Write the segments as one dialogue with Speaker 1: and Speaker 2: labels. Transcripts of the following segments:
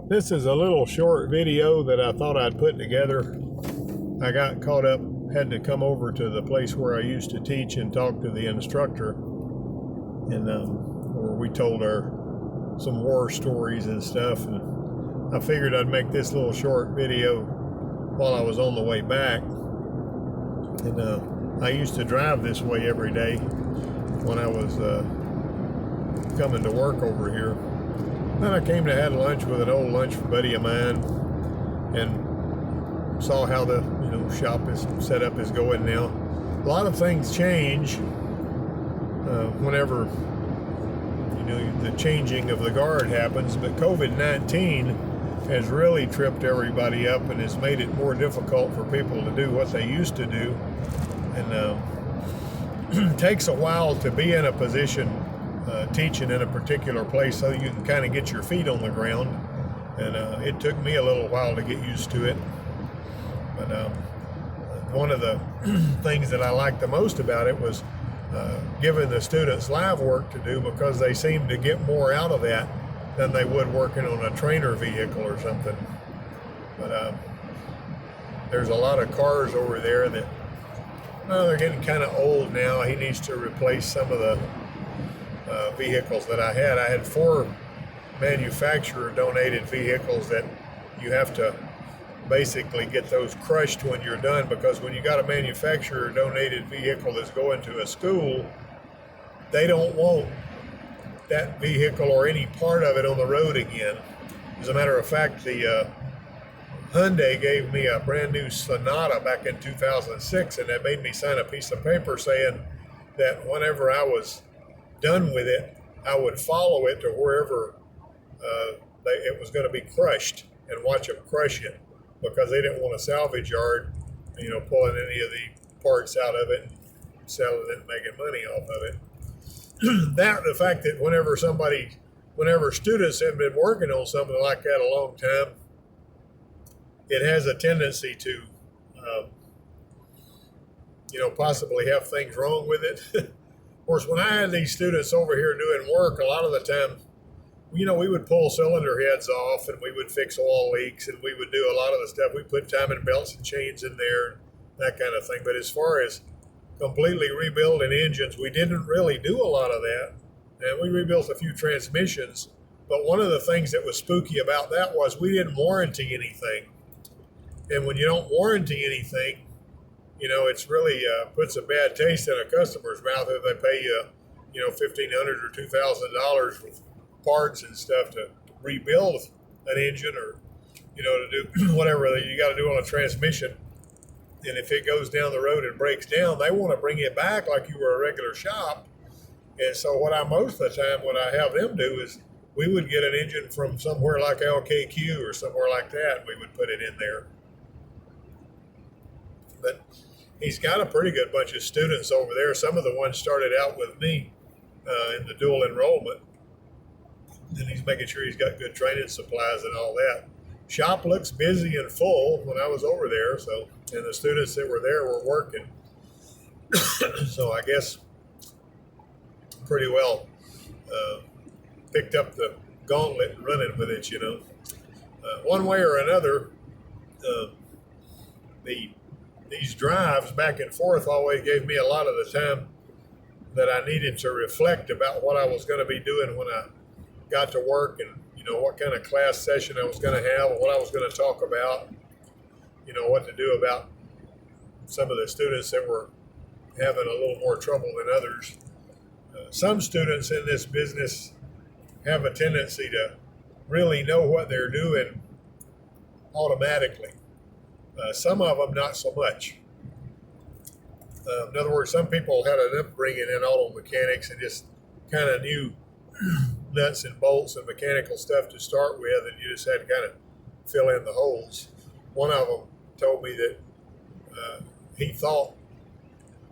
Speaker 1: This is a little short video that I thought I'd put together. I got caught up, had to come over to the place where I used to teach and talk to the instructor, and where we told some war stories and stuff. And I figured I'd make this little short video while I was on the way back. And I used to drive this way every day when I was coming to work over here. Then I came to have lunch with an old lunch buddy of mine, and saw how the shop is set up is going now. A lot of things change whenever the changing of the guard happens, but COVID-19 has really tripped everybody up and has made it more difficult for people to do what they used to do. And it takes a while to be in a position teaching in a particular place so you can kind of get your feet on the ground. And it took me a little while to get used to it. But one of the things that I liked the most about it was giving the students live work to do, because they seemed to get more out of that than they would working on a trainer vehicle or something. But there's a lot of cars over there that, they're getting kind of old now. He needs to replace some of the vehicles that I had. I had 4 manufacturer donated vehicles that you have to basically get those crushed when you're done, because when you got a manufacturer donated vehicle that's going to a school, they don't want that vehicle or any part of it on the road again. As a matter of fact, the Hyundai gave me a brand new Sonata back in 2006, and that made me sign a piece of paper saying that whenever I was done with it, I would follow it to wherever it was going to be crushed and watch them crush it, because they didn't want a salvage yard, pulling any of the parts out of it and selling it and making money off of it. The fact that whenever students have been working on something like that a long time, it has a tendency to, possibly have things wrong with it. Of course, when I had these students over here doing work, a lot of the time, we would pull cylinder heads off, and we would fix oil leaks, and we would do a lot of the stuff. We put timing belts and chains in there, that kind of thing. But as far as completely rebuilding engines, we didn't really do a lot of that. And we rebuilt a few transmissions. But one of the things that was spooky about that was we didn't warranty anything. And when you don't warranty anything, it's really puts a bad taste in a customer's mouth if they pay you, $1,500 or $2,000 for parts and stuff to rebuild an engine, or to do whatever you got to do on a transmission. And if it goes down the road and breaks down, they want to bring it back like you were a regular shop. And so what most of the time what I have them do is we would get an engine from somewhere like LKQ or somewhere like that, and we would put it in there. But he's got a pretty good bunch of students over there. Some of the ones started out with me in the dual enrollment. And he's making sure he's got good training supplies and all that. Shop looks busy and full when I was over there, and the students that were there were working. So I guess pretty well picked up the gauntlet and running with it, one way or another. These drives back and forth always gave me a lot of the time that I needed to reflect about what I was going to be doing when I got to work, and what kind of class session I was going to have, and what I was going to talk about, what to do about some of the students that were having a little more trouble than others. Some students in this business have a tendency to really know what they're doing automatically. Some of them not so much. In other words, some people had an upbringing in auto mechanics and just kind of knew nuts and bolts and mechanical stuff to start with, and you just had to kind of fill in the holes. One of them told me that he thought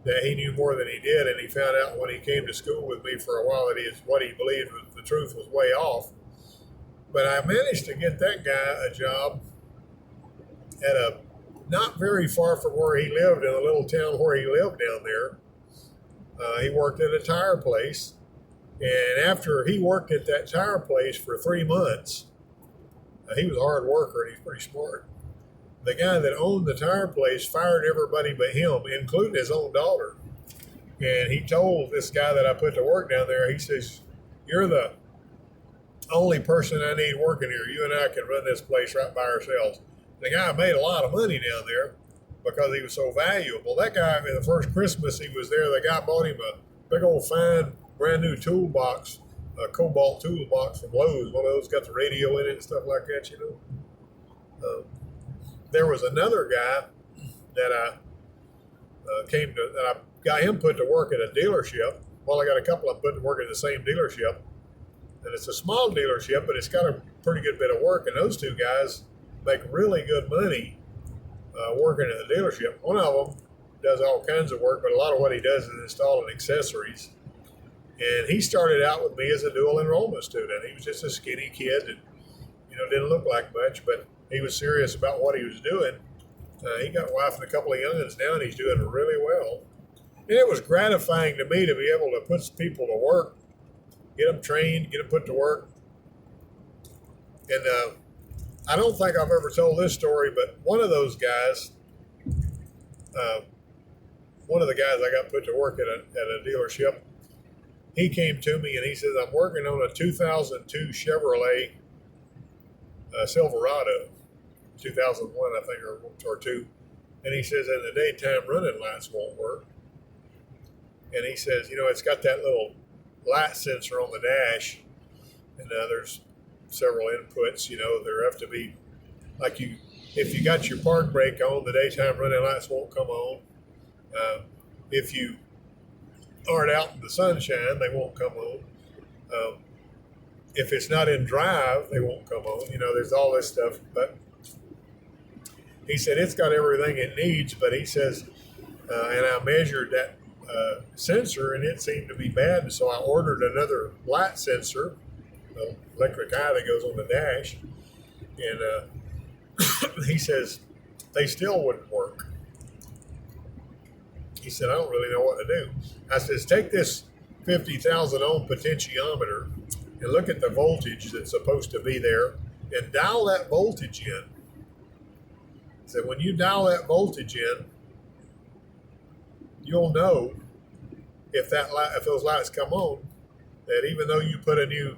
Speaker 1: that he knew more than he did, and he found out when he came to school with me for a while that what he believed was the truth was way off. But I managed to get that guy a job at a not very far from where he lived, in a little town where he lived down there. He worked at a tire place, and after he worked at that tire place for 3 months, He was a hard worker and he's pretty smart. The guy that owned the tire place fired everybody but him, including his own daughter. And he told this guy that I put to work down there, he says, "You're the only person I need working here. You and I can run this place right by ourselves." The guy made a lot of money down there because he was so valuable. That guy, the first Christmas he was there, the guy bought him a big old fine brand new toolbox, a Cobalt toolbox from Lowe's. One of those got the radio in it and stuff like that, you know. There was another guy that I got him put to work at a dealership. Well, I got a couple of them put to work at the same dealership. And it's a small dealership, but it's got a pretty good bit of work. And those two guys make really good money working at the dealership. One of them does all kinds of work, but a lot of what he does is installing accessories. And he started out with me as a dual enrollment student. He was just a skinny kid and, didn't look like much, but he was serious about what he was doing. He got a wife and a couple of youngins now, and he's doing really well. And it was gratifying to me to be able to put people to work, get them trained, get them put to work. And I don't think I've ever told this story, but one of those guys, one of the guys I got put to work at a dealership, he came to me and he says, "I'm working on a 2002 Chevrolet Silverado, 2001, I think, or two." And he says, "And the daytime running lights won't work." And he says, "It's got that little light sensor on the dash, and there's several inputs. There have to be, like if you got your park brake on, the daytime running lights won't come on. If you aren't out in the sunshine, they won't come on. If it's not in drive, they won't come on. There's all this stuff." But he said it's got everything it needs, but he says, and I measured that sensor and it seemed to be bad, and so I ordered another light sensor, the electric eye that goes on the dash, and he says they still wouldn't work. He said, "I don't really know what to do." I says, "Take this 50,000 ohm potentiometer and look at the voltage that's supposed to be there and dial that voltage in." He said, "When you dial that voltage in, you'll know if those lights come on, that even though you put a new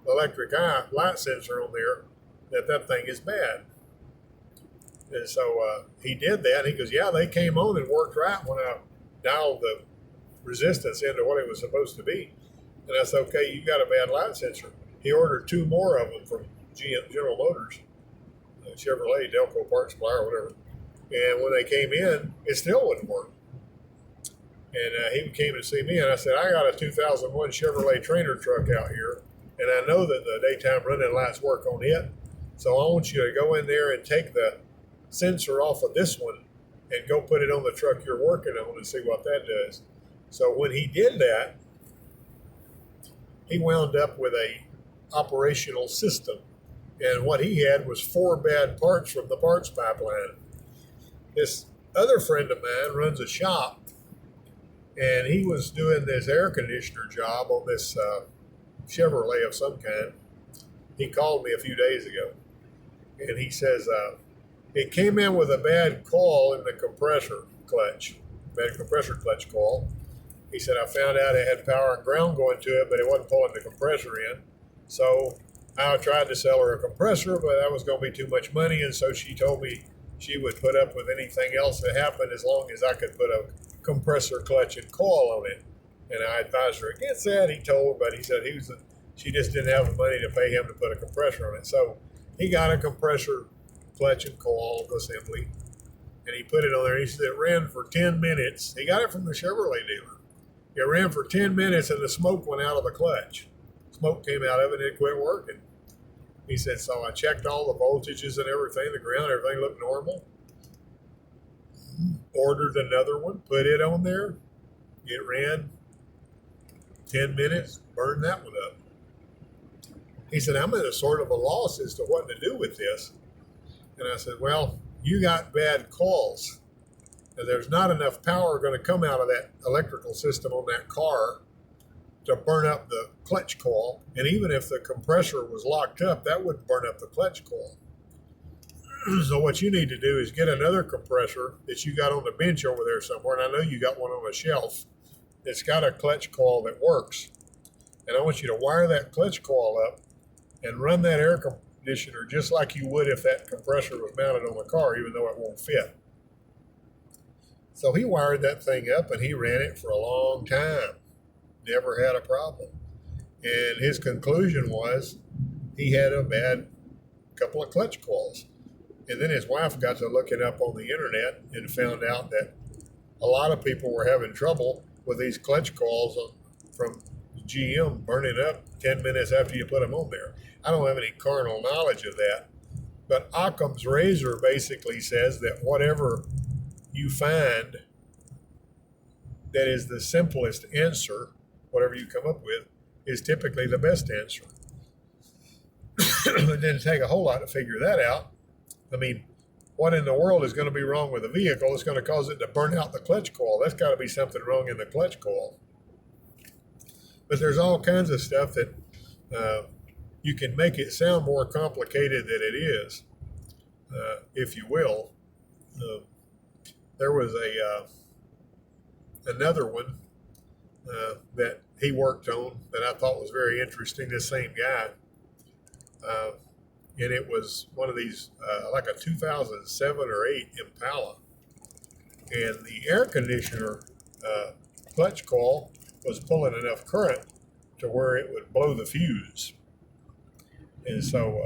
Speaker 1: electric eye light sensor on there, that thing is bad." And so he did that. He goes, "Yeah, they came on and worked right when I dialed the resistance into what it was supposed to be." And I said, "Okay, you got a bad light sensor." He ordered 2 more of them from General Motors, Chevrolet, Delco Parts Supply or whatever. And when they came in, it still wouldn't work. And he came to see me, and I said, "I got a 2001 Chevrolet Trainer truck out here, and I know that the daytime running lights work on it. So I want you to go in there and take the sensor off of this one and go put it on the truck you're working on and see what that does." So when he did that, he wound up with a operational system. And what he had was 4 bad parts from the parts pipeline. This other friend of mine runs a shop, and he was doing this air conditioner job on this Chevrolet of some kind. He called me a few days ago, and he says, it came in with a bad coil in the compressor clutch coil. He said, "I found out it had power and ground going to it, but it wasn't pulling the compressor in. So I tried to sell her a compressor, but that was going to be too much money, and so she told me she would put up with anything else that happened as long as I could put a compressor clutch and coil on it." And I advised her against that. He told her, but he said she just didn't have the money to pay him to put a compressor on it. So he got a compressor clutch and coil assembly, and he put it on there. He said it ran for 10 minutes. He got it from the Chevrolet dealer. It ran for 10 minutes, and the smoke went out of the clutch. Smoke came out of it, and it quit working. He said, "So I checked all the voltages and everything, the ground, everything looked normal. Ordered another one, put it on there. It ran 10 minutes, burned that one up." He said, "I'm at a sort of a loss as to what to do with this." And I said, "Well, you got bad coils. And there's not enough power going to come out of that electrical system on that car to burn up the clutch coil. And even if the compressor was locked up, that wouldn't burn up the clutch coil. So what you need to do is get another compressor that you got on the bench over there somewhere, and I know you got one on a shelf that's got a clutch coil that works. And I want you to wire that clutch coil up and run that air conditioner just like you would if that compressor was mounted on the car, even though it won't fit. So he wired that thing up and he ran it for a long time. Never had a problem. And his conclusion was he had a bad couple of clutch coils. And then his wife got to looking up on the internet and found out that a lot of people were having trouble with these clutch coils from GM burning up 10 minutes after you put them on there. I don't have any carnal knowledge of that, but Occam's razor basically says that whatever you find that is the simplest answer, whatever you come up with, is typically the best answer. It didn't take a whole lot to figure that out. I mean, what in the world is going to be wrong with a vehicle that's going to cause it to burn out the clutch coil? That's got to be something wrong in the clutch coil. But there's all kinds of stuff that you can make it sound more complicated than it is, if you will. There was another one that he worked on that I thought was very interesting, this same guy. And it was one of these, like a 2007 or 8 Impala. And the air conditioner clutch coil was pulling enough current to where it would blow the fuse. And so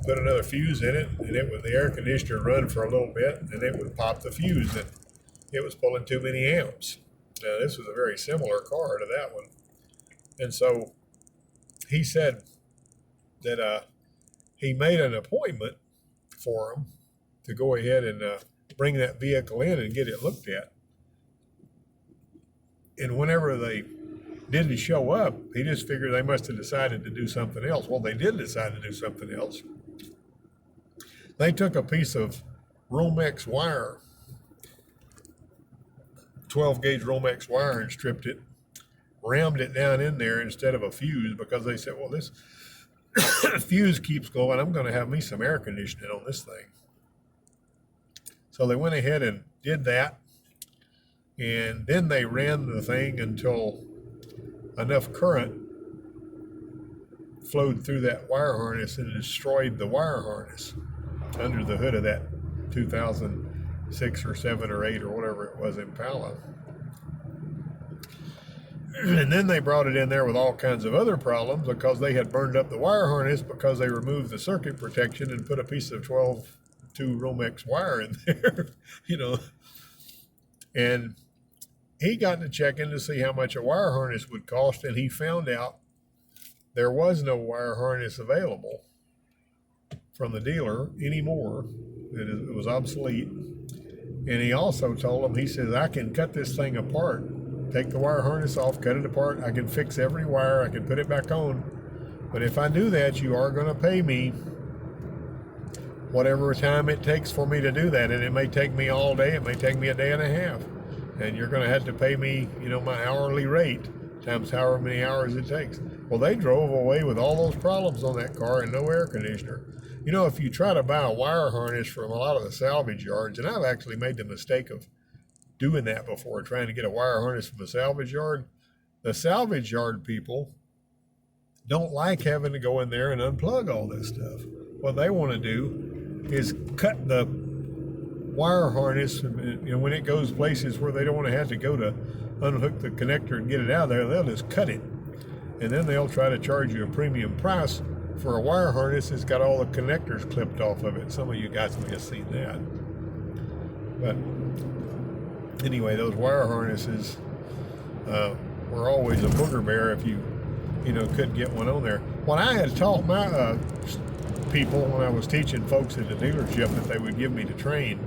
Speaker 1: put another fuse in it, and it would, the air conditioner run for a little bit, and it would pop the fuse, and it was pulling too many amps. Now, this was a very similar car to that one. And so he said that he made an appointment for him to go ahead and bring that vehicle in and get it looked at. And whenever they didn't show up, he just figured they must have decided to do something else. Well, they did decide to do something else. They took a piece of Romex wire, 12 gauge Romex wire, and stripped it, rammed it down in there instead of a fuse, because they said, well, this fuse keeps going. I'm going to have me some air conditioning on this thing. So they went ahead and did that. And then they ran the thing until enough current flowed through that wire harness and destroyed the wire harness under the hood of that 2006 or 7 or 8 or whatever it was Impala. And then they brought it in there with all kinds of other problems because they had burned up the wire harness because they removed the circuit protection and put a piece of 12-2 Romex wire in there, And he got to checking to see how much a wire harness would cost, and he found out there was no wire harness available from the dealer anymore. It was obsolete. And he also told him, he says, I can cut this thing apart, take the wire harness off, cut it apart. I can fix every wire. I can put it back on. But if I do that, you are going to pay me whatever time it takes for me to do that. And it may take me all day. It may take me a day and a half. And you're going to have to pay me, my hourly rate times however many hours it takes. Well, they drove away with all those problems on that car and no air conditioner. If you try to buy a wire harness from a lot of the salvage yards, and I've actually made the mistake of doing that before, trying to get a wire harness from a salvage yard, the salvage yard people don't like having to go in there and unplug all this stuff. What they want to do is cut the wire harness, when it goes places where they don't want to have to go to unhook the connector and get it out of there, they'll just cut it. And then they'll try to charge you a premium price for a wire harness that's got all the connectors clipped off of it. Some of you guys may have seen that. But anyway, those wire harnesses were always a booger bear if you couldn't get one on there. What I had taught my people when I was teaching folks at the dealership that they would give me to train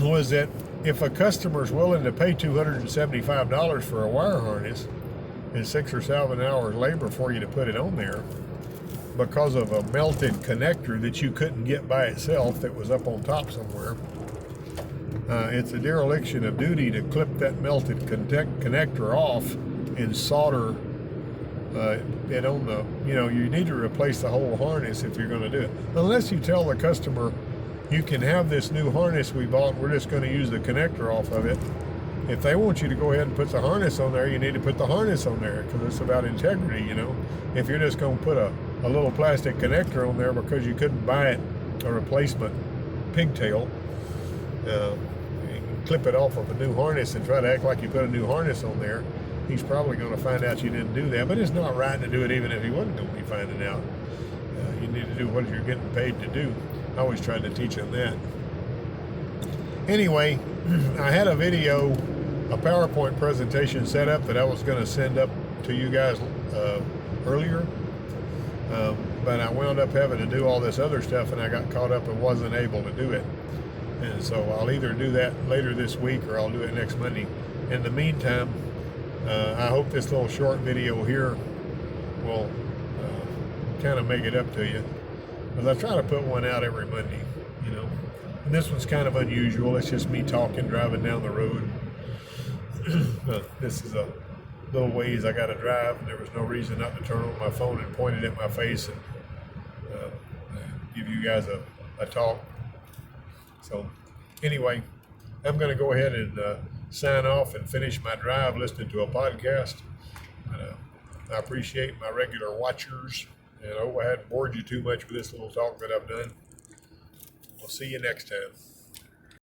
Speaker 1: was that if a customer's willing to pay $275 for a wire harness and 6 or 7 hours labor for you to put it on there because of a melted connector that you couldn't get by itself that was up on top somewhere, it's a dereliction of duty to clip that melted connector off and solder it on the, you need to replace the whole harness if you're going to do it. Unless you tell the customer, you can have this new harness we bought, we're just going to use the connector off of it. If they want you to go ahead and put the harness on there, you need to put the harness on there, because it's about integrity, If you're just going to put a little plastic connector on there because you couldn't buy it, a replacement pigtail, clip it off of a new harness and try to act like you put a new harness on there, he's probably going to find out you didn't do that. But it's not right to do it even if he wasn't going to be finding out. You need to do what you're getting paid to do. I always tried to teach him that. Anyway, I had a video, a PowerPoint presentation set up that I was going to send up to you guys earlier. But I wound up having to do all this other stuff, and I got caught up and wasn't able to do it. And so I'll either do that later this week or I'll do it next Monday. In the meantime, I hope this little short video here will kind of make it up to you. Because I try to put one out every Monday, And this one's kind of unusual. It's just me talking, driving down the road. This is a little ways I got to drive, and there was no reason not to turn on my phone and point it at my face and give you guys a talk. So anyway, I'm going to go ahead and sign off and finish my drive listening to a podcast. I appreciate my regular watchers, and I hope I hadn't bored you too much with this little talk that I've done. We'll see you next time.